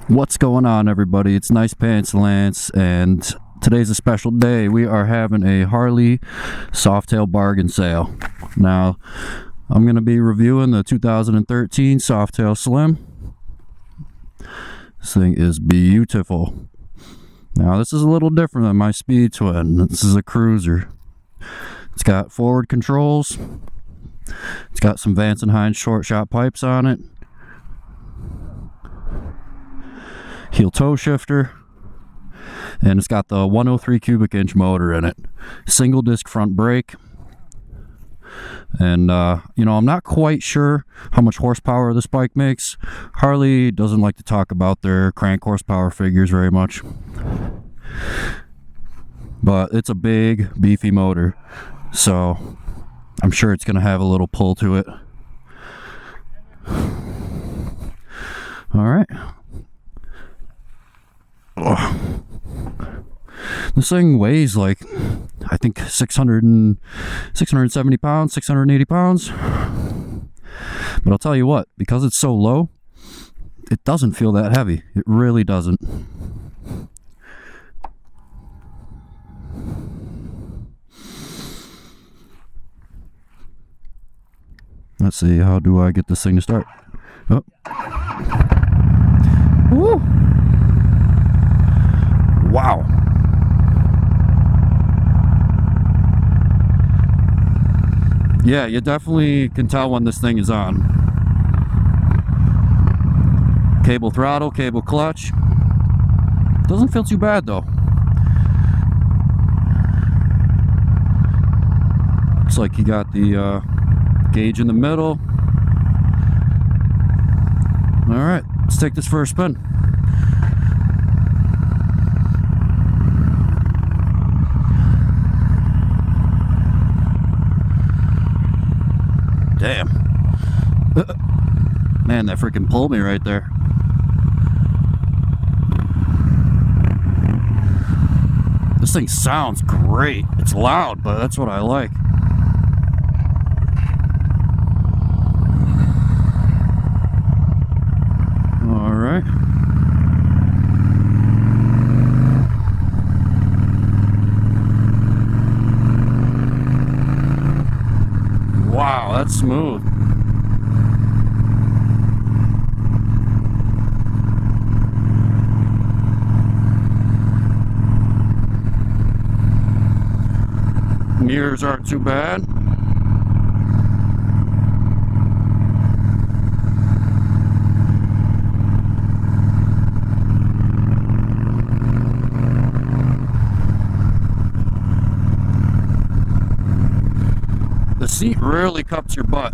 What's going on, everybody? It's Nice Pants Lance, and today's a special day. We are having a Harley Softail bargain sale. Now, I'm going to be reviewing the 2013 Softail Slim. This thing is beautiful. Now, this is a little different than my Speed Twin. This is a cruiser. It's got forward controls. It's got some Vance & Hines short shot pipes on it. Heel toe shifter, and it's got the 103 cubic inch motor in it, single disc front brake, and I'm not quite sure how much horsepower this bike makes. Harley doesn't like to talk about their crank horsepower figures very much, but it's a big beefy motor, so I'm sure it's gonna have a little pull to it. All right. This thing weighs like, I think 670 pounds, 680 pounds. But I'll tell you what, because it's so low, it doesn't feel that heavy. It really doesn't. Let's see, how do I get this thing to start? Oh. Woo! Wow. Yeah, you definitely can tell when this thing is on. Cable throttle, cable clutch. Doesn't feel too bad though. Looks like you got the gauge in the middle. Alright, let's take this for a spin. Damn. Man, that freaking pulled me right there. This thing sounds great. It's loud, but that's what I like. All right. Wow, that's smooth. Mirrors aren't too bad. The seat really cups your butt.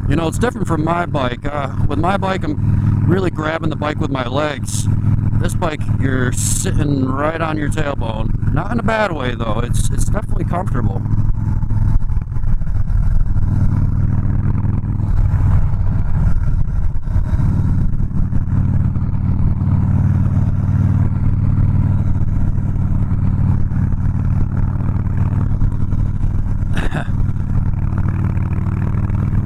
You know, it's different from my bike. With my bike, I'm really grabbing the bike with my legs. This bike, you're sitting right on your tailbone. Not in a bad way, though. It's definitely comfortable.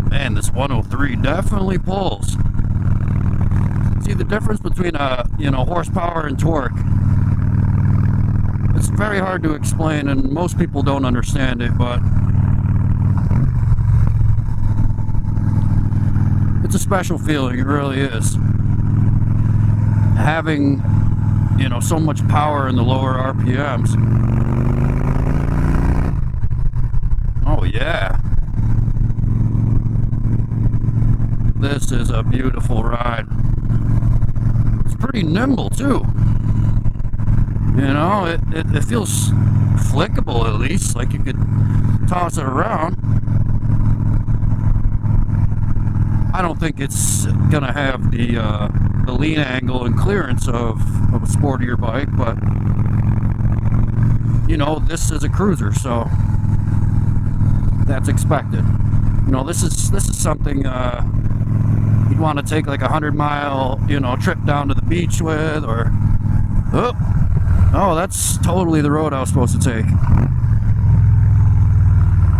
Man, this 103 definitely pulls. See the difference between horsepower and torque. It's very hard to explain, and most people don't understand it, but it's a special feeling. It really is. Having, so much power in the lower RPMs. Oh yeah. This is a beautiful ride. It's pretty nimble too. It feels flickable, at least, like you could toss it around. I don't think it's gonna have the lean angle and clearance of a sportier bike, but this is a cruiser, so that's expected. This is something you'd want to take like a 100-mile trip down to the beach with, or oh, that's totally the road I was supposed to take.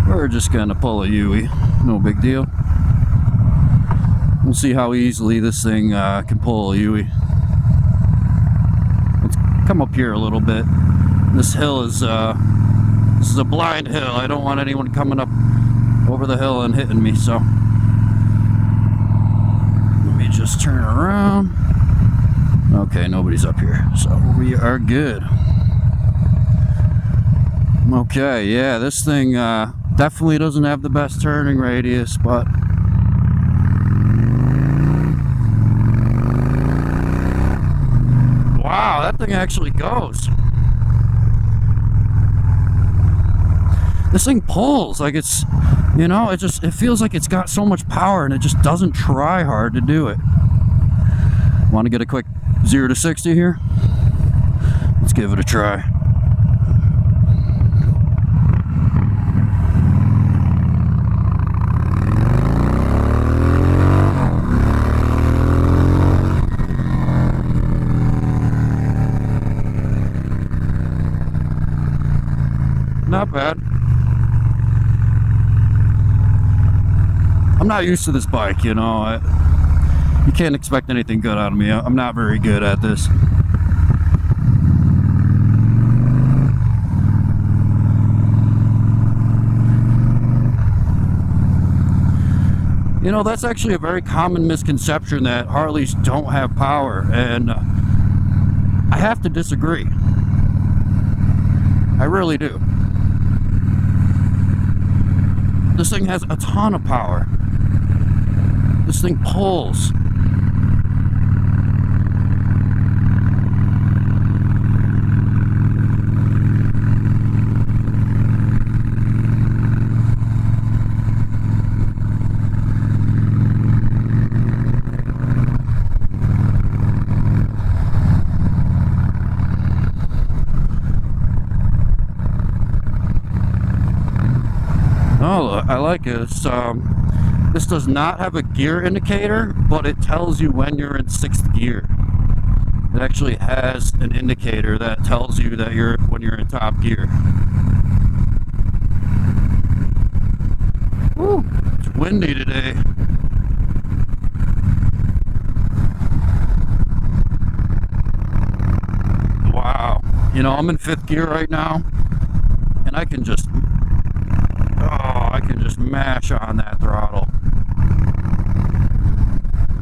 We're just gonna pull a Yui, no big deal. We'll see how easily this thing can pull a Yui. Let's come up here a little bit. This hill is this is a blind hill. I don't want anyone coming up over the hill and hitting me, so let me just turn around. Okay, nobody's up here, so we are good. Okay, yeah, this thing definitely doesn't have the best turning radius, but wow, that thing actually goes. This thing pulls like it's, you know, it feels like it's got so much power and it just doesn't try hard to do it. Want to get a quick 0 to 60 here? Let's give it a try. Not bad. I'm not used to this bike, you know. You can't expect anything good out of me. I'm not very good at this. You know, that's actually a very common misconception, that Harleys don't have power, and I have to disagree. I really do. This thing has a ton of power. This thing pulls. Oh, I like it. This does not have a gear indicator, but it tells you when you're in 6th gear. It actually has an indicator that tells you that when you're in top gear. Woo, it's windy today. Wow. You know, I'm in 5th gear right now, and I can just mash on that throttle,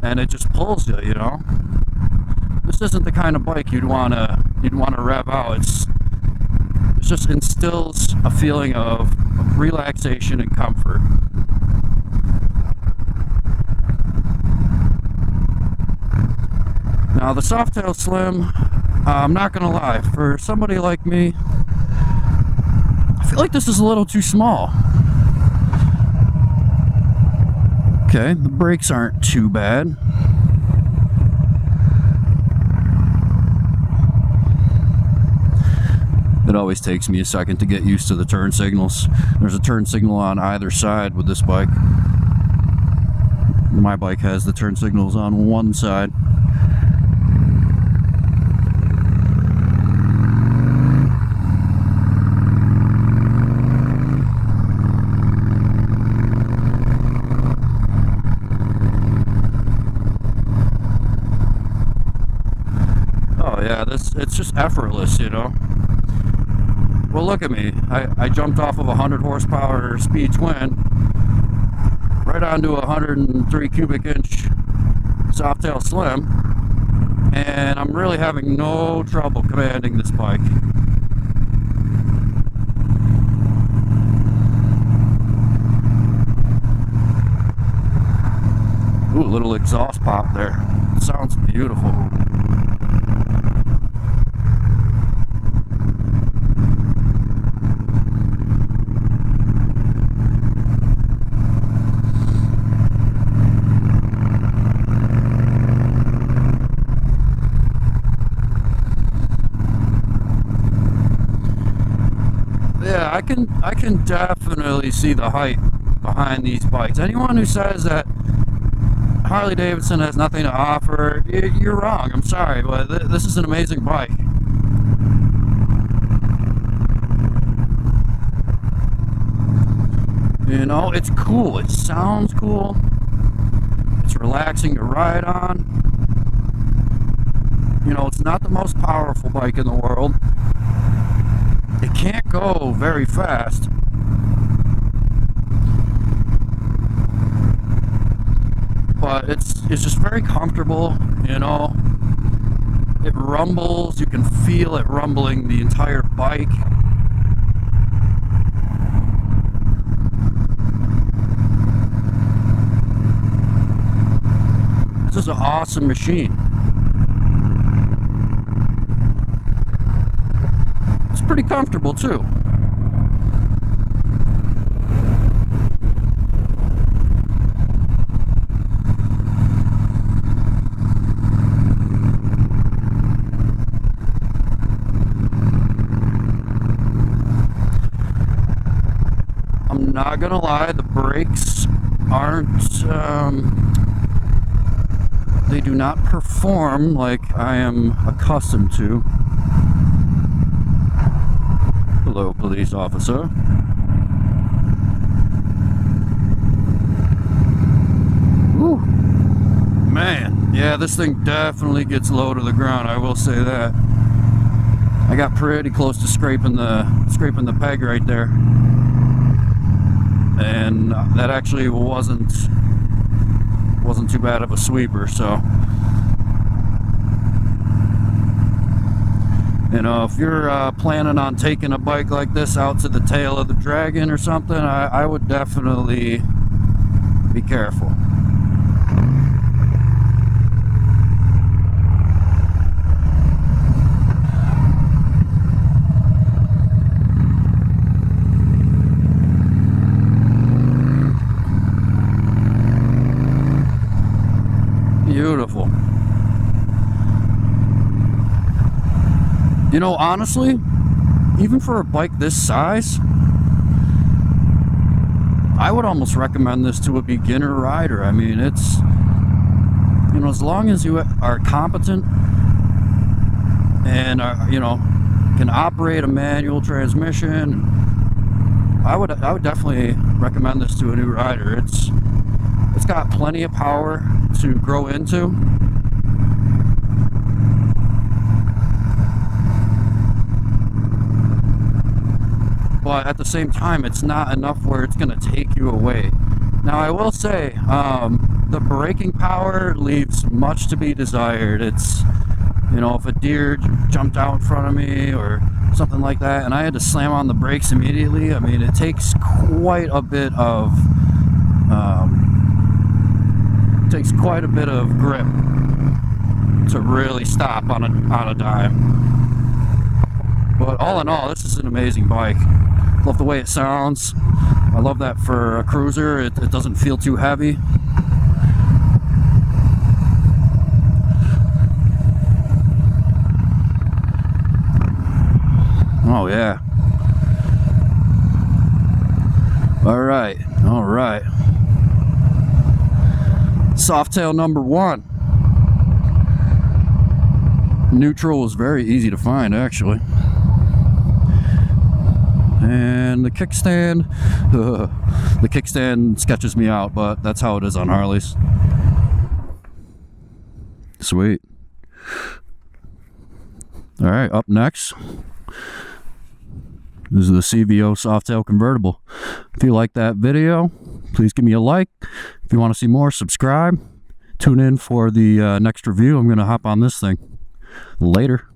and it just pulls you, you know. This isn't the kind of bike you'd wanna rev out. It just instills a feeling of relaxation and comfort. Now the Softail Slim, I'm not gonna lie, for somebody like me, I feel like this is a little too small. Okay, the brakes aren't too bad. It always takes me a second to get used to the turn signals. There's a turn signal on either side with this bike. My bike has the turn signals on one side. Yeah, it's just effortless, you know. Well, look at me. I jumped off of a 100 horsepower speed twin right onto a 103 cubic inch Softail Slim, and I'm really having no trouble commanding this bike. Ooh, a little exhaust pop there. It sounds beautiful. Yeah, I can definitely see the hype behind these bikes. Anyone who says that Harley Davidson has nothing to offer, you're wrong. I'm sorry, but this is an amazing bike. You know, it's cool. It sounds cool. It's relaxing to ride on. You know, it's not the most powerful bike in the world. It can't go very fast. But it's just very comfortable, you know. It rumbles, you can feel it rumbling the entire bike. This is an awesome machine. It's pretty comfortable too. I'm not gonna lie, the brakes aren't, they do not perform like I am accustomed to. Hello, police officer. Whew. Man, yeah, this thing definitely gets low to the ground, I will say that. I got pretty close to scraping the peg right there. And that actually wasn't too bad of a sweeper. So, you know, if you're planning on taking a bike like this out to the tail of the dragon or something, I would definitely be careful. Beautiful. You know, honestly, even for a bike this size, I would almost recommend this to a beginner rider. I mean, it's, you know, as long as you are competent and you know, can operate a manual transmission, I would definitely recommend this to a new rider. It's got plenty of power to grow into. But at the same time, it's not enough where it's going to take you away. Now, I will say, the braking power leaves much to be desired. It's, you know, if a deer jumped out in front of me or something like that, and I had to slam on the brakes immediately, I mean, it takes quite a bit of grip to really stop on a dime. But all in all, this is an amazing bike. Love the way it sounds. I love that for a cruiser. It doesn't feel too heavy. Oh yeah. All right. Softail number 1. Neutral was very easy to find, actually. And the kickstand, the kickstand sketches me out, but that's how it is on Harleys. Sweet. All right, up next, this is the CVO Softail convertible. If you like that video, please give me a like. If you want to see more, subscribe. Tune in for the next review. I'm going to hop on this thing. Later.